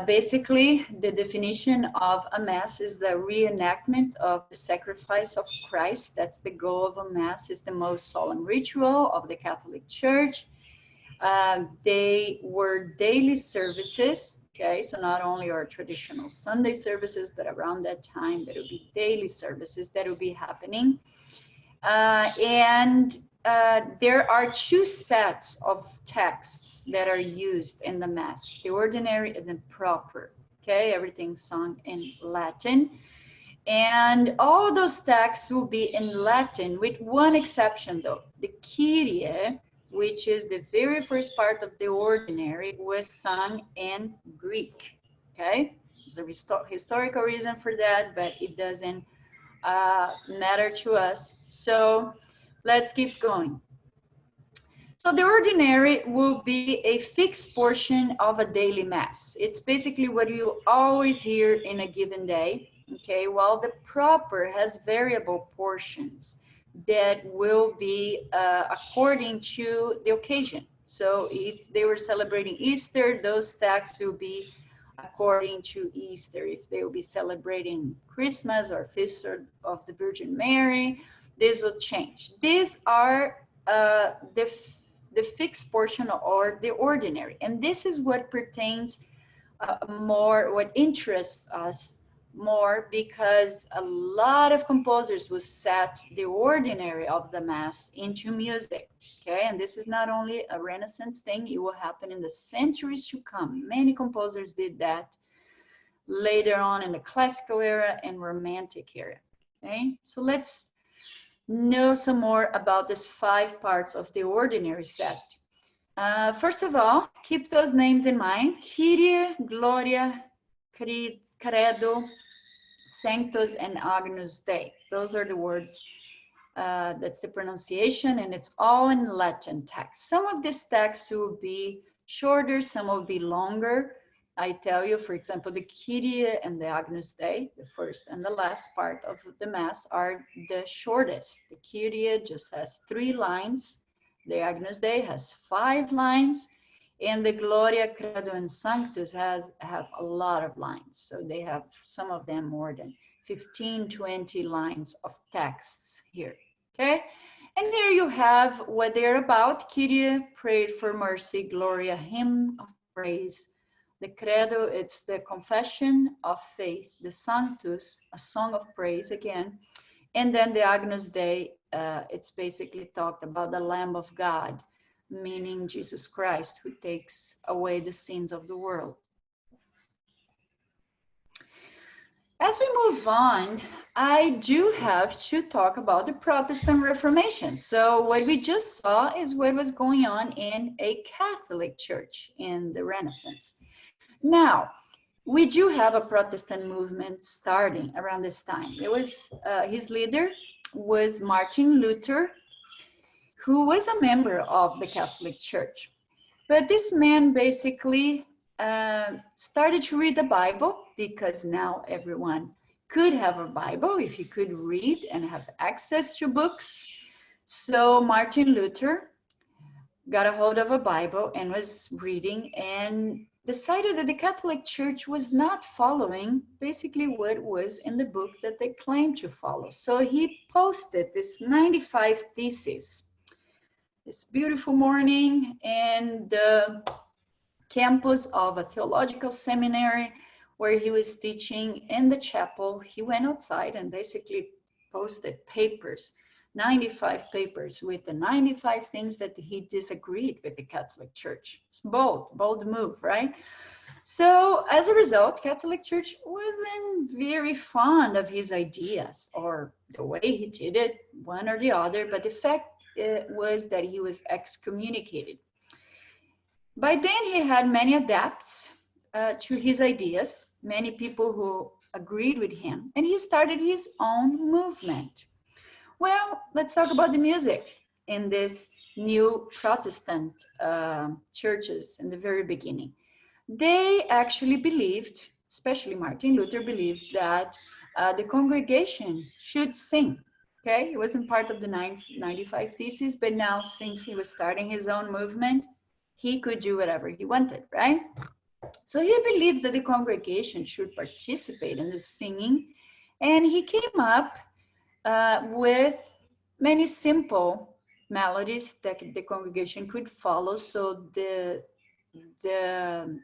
Basically, the definition of a Mass is the reenactment of the sacrifice of Christ. That's the goal of a Mass. It's the most solemn ritual of the Catholic Church. They were daily services, okay? So not only our traditional Sunday services, but around that time, there will be daily services that will be happening. There are two sets of texts that are used in the Mass, the ordinary and the proper, okay? Everything's sung in Latin. And all those texts will be in Latin, with one exception though. The Kyrie, which is the very first part of the ordinary, was sung in Greek, okay? There's a historical reason for that, but it doesn't matter to us. So let's keep going. So the ordinary will be a fixed portion of a daily Mass. It's basically what you always hear in a given day, okay? While the proper has variable portions that will be according to the occasion. So if they were celebrating Easter, those texts will be according to Easter. If they will be celebrating Christmas or Feast of the Virgin Mary, this will change. These are the fixed portion or the ordinary. And this is what pertains more, what interests us more, because a lot of composers will set the ordinary of the Mass into music, okay? And this is not only a Renaissance thing, it will happen in the centuries to come. Many composers did that later on in the classical era and romantic era, okay? So let's know some more about these 5 parts of the ordinary set. First of all, keep those names in mind: Kyrie, Gloria, Credo, Sanctus, and Agnus Dei. Those are the words, that's the pronunciation, and it's all in Latin text. Some of these texts will be shorter, some will be longer. I tell you, for example, the Kyrie and the Agnus Dei, the first and the last part of the Mass, are the shortest. The Kyrie just has 3 lines. The Agnus Dei has 5 lines, and the Gloria, Credo, and Sanctus have a lot of lines. So they have, some of them, more than 15, 20 lines of texts here, okay? And here you have what they're about. Kyrie, prayed for mercy. Gloria, hymn of praise. The Credo, it's the confession of faith. The Sanctus, a song of praise again. And then the Agnus Dei, it's basically talked about the Lamb of God, meaning Jesus Christ, who takes away the sins of the world. As we move on, I do have to talk about the Protestant Reformation. So what we just saw is what was going on in a Catholic church in the Renaissance. Now, we do have a Protestant movement starting around this time. It was, his leader was Martin Luther, who was a member of the Catholic Church. But this man basically started to read the Bible, because now everyone could have a Bible if you could read and have access to books. So Martin Luther got a hold of a Bible and was reading, and decided that the Catholic Church was not following basically what was in the book that they claimed to follow. So he posted this 95 theses this beautiful morning in the campus of a theological seminary where he was teaching in the chapel. He went outside and basically posted papers, 95 papers with the 95 things that he disagreed with the Catholic Church. It's bold move, right? So as a result, Catholic Church wasn't very fond of his ideas or the way he did it, one or the other, but the fact was that he was excommunicated. By then, he had many adepts to his ideas, many people who agreed with him, and he started his own movement. Well, let's talk about the music in this new Protestant churches in the very beginning. They actually believed, especially Martin Luther believed, that the congregation should sing. Okay, it wasn't part of the 95 Theses, but now since he was starting his own movement, he could do whatever he wanted, right? So he believed that the congregation should participate in the singing, and he came up with many simple melodies that the congregation could follow. So the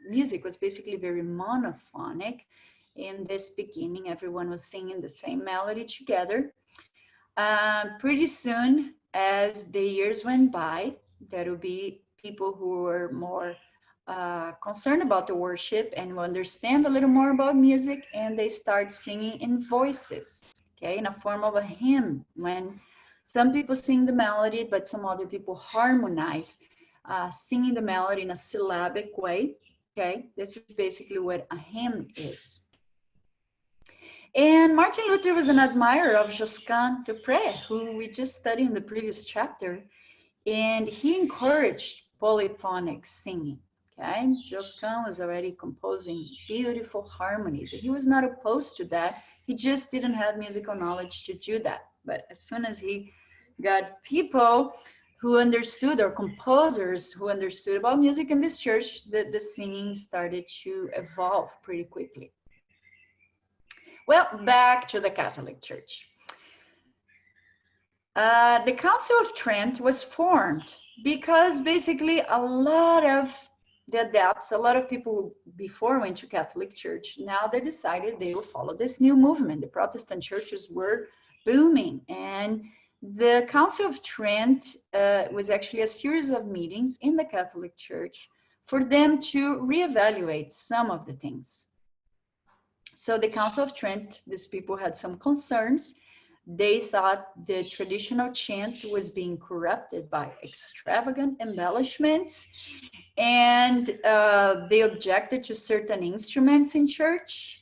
music was basically very monophonic. In this beginning, everyone was singing the same melody together. Pretty soon, as the years went by, there will be people who were more concerned about the worship and will understand a little more about music, and they start singing in voices, okay, in a form of a hymn. When some people sing the melody, but some other people harmonize, singing the melody in a syllabic way, okay? This is basically what a hymn is. And Martin Luther was an admirer of Josquin du Pré, who we just studied in the previous chapter, and he encouraged polyphonic singing. Okay, Josquin was already composing beautiful harmonies. He was not opposed to that. He just didn't have musical knowledge to do that. But as soon as he got people who understood, or composers who understood about music in this church, the singing started to evolve pretty quickly. Well, back to the Catholic Church. The Council of Trent was formed because basically a lot of the adepts, a lot of people who before went to Catholic Church, now they decided they will follow this new movement. The Protestant churches were booming, and the Council of Trent was actually a series of meetings in the Catholic Church for them to reevaluate some of the things. So the Council of Trent, these people had some concerns. They thought the traditional chant was being corrupted by extravagant embellishments, and they objected to certain instruments in church.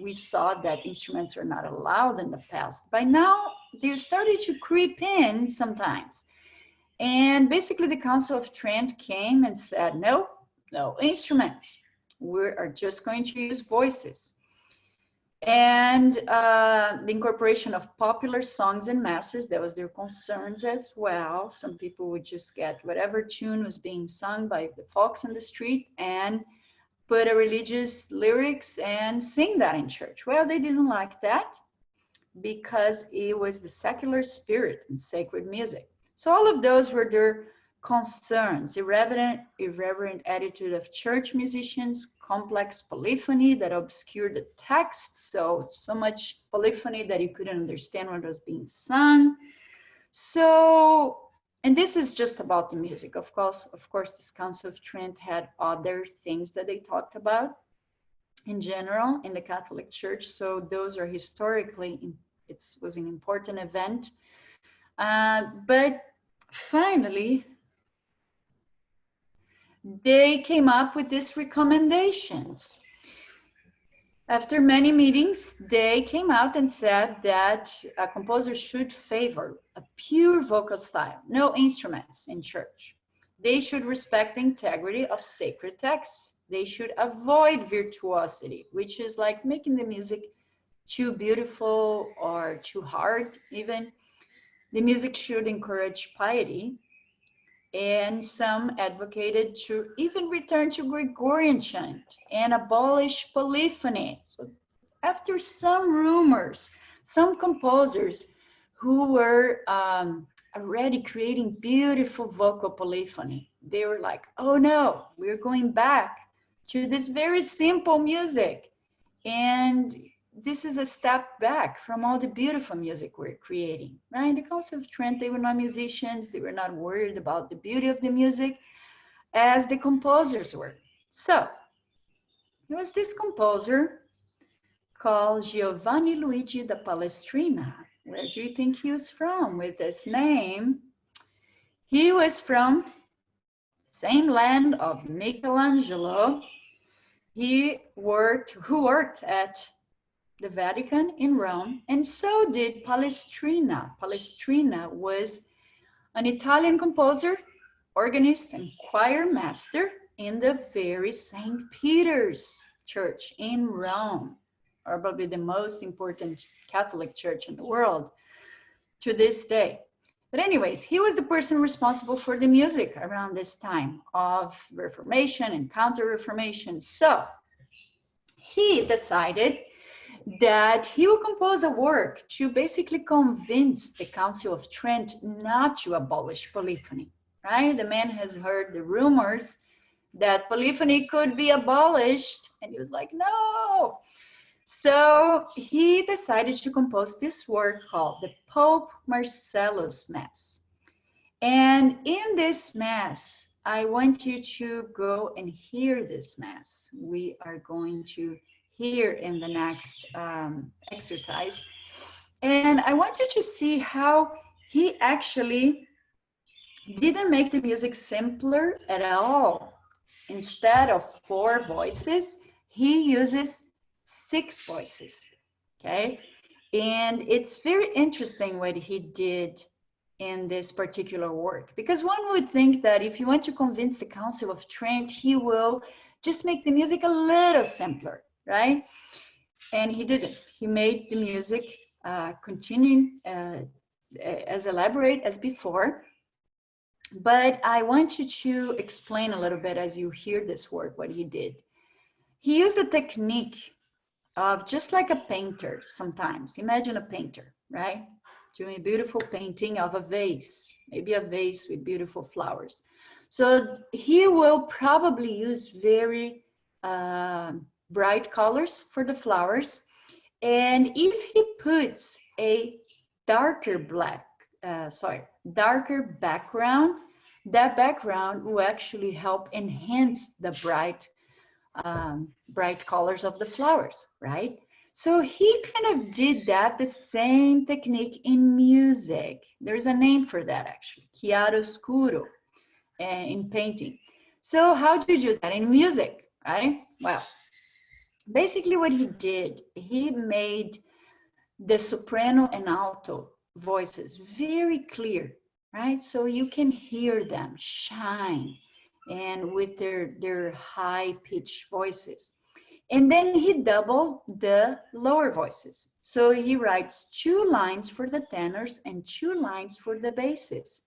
We saw that instruments are not allowed in the past. By now, they started to creep in sometimes. And basically, the Council of Trent came and said, no, no instruments. We are just going to use voices. And the incorporation of popular songs and masses, that was their concerns as well. Some people would just get whatever tune was being sung by the folks on the street and put a religious lyrics and sing that in church. Well, they didn't like that because it was the secular spirit and sacred music. So all of those were their concerns: irreverent attitude of church musicians, complex polyphony that obscured the text, so much polyphony that you couldn't understand what was being sung. So, and this is just about the music. Of course, this Council of Trent had other things that they talked about in general in the Catholic Church. So those are historically, it was an important event. But finally, they came up with these recommendations. After many meetings, they came out and said that a composer should favor a pure vocal style, no instruments in church. They should respect the integrity of sacred texts. They should avoid virtuosity, which is like making the music too beautiful or too hard even. The music should encourage piety, and some advocated to even return to Gregorian chant and abolish polyphony. So after some rumors, some composers who were already creating beautiful vocal polyphony, they were like, oh no, we're going back to this very simple music. And this is a step back from all the beautiful music we're creating, right? The Council of Trent, they were not musicians. They were not worried about the beauty of the music as the composers were. So there was this composer called Giovanni Luigi da Palestrina. Where do you think he was from with this name? He was from the same land of Michelangelo. Who worked at the Vatican in Rome, and so did Palestrina. Palestrina was an Italian composer, organist, and choir master in the very St. Peter's Church in Rome, probably the most important Catholic church in the world to this day. But anyways, he was the person responsible for the music around this time of Reformation and Counter-Reformation. So he decided that he will compose a work to basically convince the Council of Trent not to abolish polyphony, right? The man has heard the rumors that polyphony could be abolished, and he was like, no. So he decided to compose this work called the Pope Marcellus Mass. And in this Mass, I want you to go and hear this Mass. We are going to hear in the next exercise. And I want you to see how he actually didn't make the music simpler at all. Instead of 4 voices, he uses 6 voices, okay? And it's very interesting what he did in this particular work, because one would think that if you want to convince the Council of Trent, he will just make the music a little simpler, right? And he didn't. He made the music continuing as elaborate as before. But I want you to explain a little bit as you hear this work, what he did. He used a technique of just like a painter sometimes. Imagine a painter, right? Doing a beautiful painting of a vase, maybe a vase with beautiful flowers. So he will probably use very bright colors for the flowers. And if he puts a darker darker background, that background will actually help enhance the bright colors of the flowers, right? So he kind of did that, the same technique in music. There's a name for that actually, chiaroscuro, in painting. So how do you do that in music, right? Well, basically what he did, he made the soprano and alto voices very clear, right? So you can hear them shine and with their high-pitched voices. And then he doubled the lower voices. So he writes 2 lines for the tenors and 2 lines for the basses.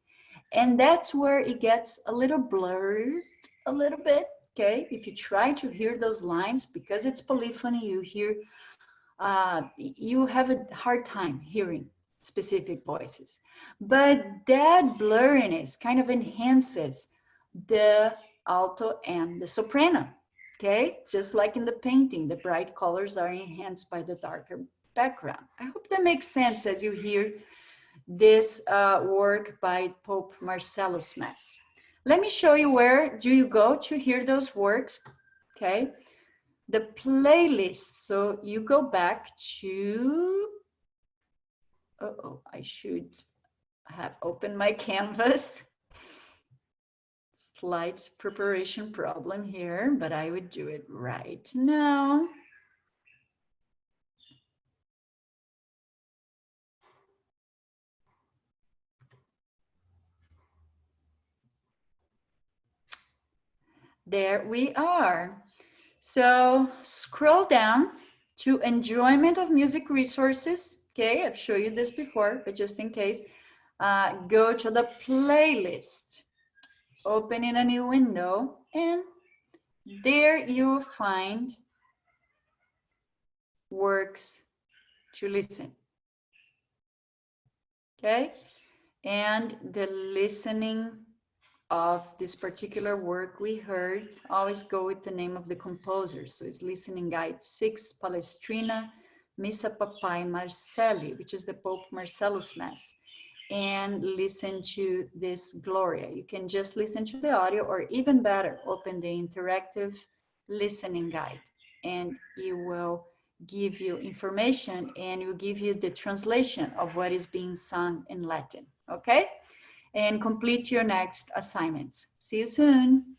And that's where it gets a little blurred a little bit, okay? If you try to hear those lines, because it's polyphony, you have a hard time hearing specific voices. But that blurriness kind of enhances the alto and the soprano, okay? Just like in the painting, the bright colors are enhanced by the darker background. I hope that makes sense as you hear this work by Pope Marcellus Mass. Let me show you where do you go to hear those works, okay? The playlist, so you go back to, I should have opened my Canvas. Slight preparation problem here, but I would do it right now. There we are. So scroll down to enjoyment of music resources. Okay, I've shown you this before, but just in case, go to the playlist, open in a new window, and there you'll find works to listen. Okay, and the listening of this particular work we heard, always go with the name of the composer. So it's listening guide 6, Palestrina Missa Papai Marcelli, which is the Pope Marcellus Mass. And listen to this Gloria. You can just listen to the audio, or even better, open the interactive listening guide, and it will give you information and it will give you the translation of what is being sung in Latin, okay? And complete your next assignments. See you soon.